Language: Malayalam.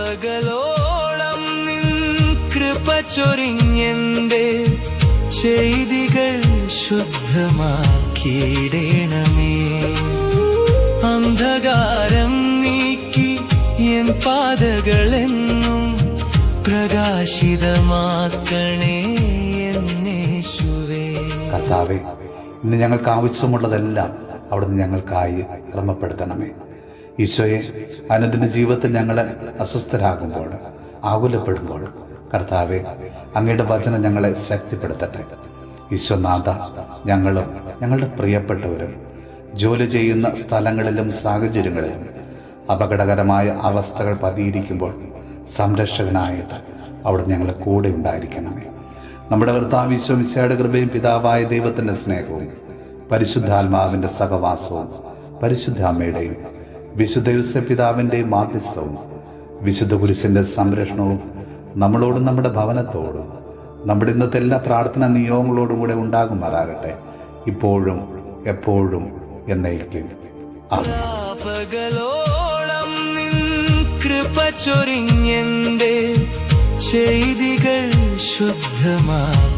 പകലോളം നിൻ കൃപ ചൊരിഞ്ഞെന്റെ ചെയ്തികൾ ശുദ്ധമാക്കിയിടണമേ. അന്ധകാരം നീക്കി എൻ പാതകളെന്നും പ്രകാശിതമാക്കണേ എന്നേശുവേ. കർത്താവേ, ഇന്ന് ഞങ്ങൾക്ക് ആവശ്യമുള്ളതെല്ലാം അവിടുന്ന് ഞങ്ങൾക്കായി ക്രമപ്പെടുത്തണമേ. ഈശോയെ, അനുദിന ജീവിതത്തിൽ ഞങ്ങളെ അസ്വസ്ഥരാകുമ്പോൾ, ആകുലപ്പെടുമ്പോൾ കർത്താവെ, അങ്ങയുടെ വചനം ഞങ്ങളെ ശക്തിപ്പെടുത്തട്ടെ. ഈശോനാഥ, ഞങ്ങളും ഞങ്ങളുടെ പ്രിയപ്പെട്ടവരും ജോലി ചെയ്യുന്ന സ്ഥലങ്ങളിലും സാഹചര്യങ്ങളിലും അപകടകരമായ അവസ്ഥകൾ പതിയിരിക്കുമ്പോൾ സംരക്ഷകനായിട്ട് അവിടെ ഞങ്ങളെ കൂടെ ഉണ്ടായിരിക്കണമേ. നമ്മുടെ കർത്താവ് ഈശോ മിശിഹായുടെ കൃപയും പിതാവായ ദൈവത്തിൻ്റെ സ്നേഹവും പരിശുദ്ധാത്മാവിൻ്റെ സഹവാസവും പരിശുദ്ധ അമ്മയുടെയും വിശുദ്ധ യോസേപ്പിതാവിൻ്റെയും മാധ്യസ്ഥവും വിശുദ്ധ കുരിശിൻ്റെ സംരക്ഷണവും നമ്മളോടും നമ്മുടെ ഭവനത്തോടും നമ്മുടെ ഇന്നത്തെ എല്ലാ പ്രാർത്ഥനാ നിയോഗങ്ങളോടും കൂടെ ഉണ്ടാകുമാറാകട്ടെ, ഇപ്പോഴും എപ്പോഴും എന്നേക്കും. പകലോളം നിൻ കൃപ ചൊരിഞ്ഞെന്റെ ചെയ്തികൾ ശുദ്ധമാക്കിയിടണമേ.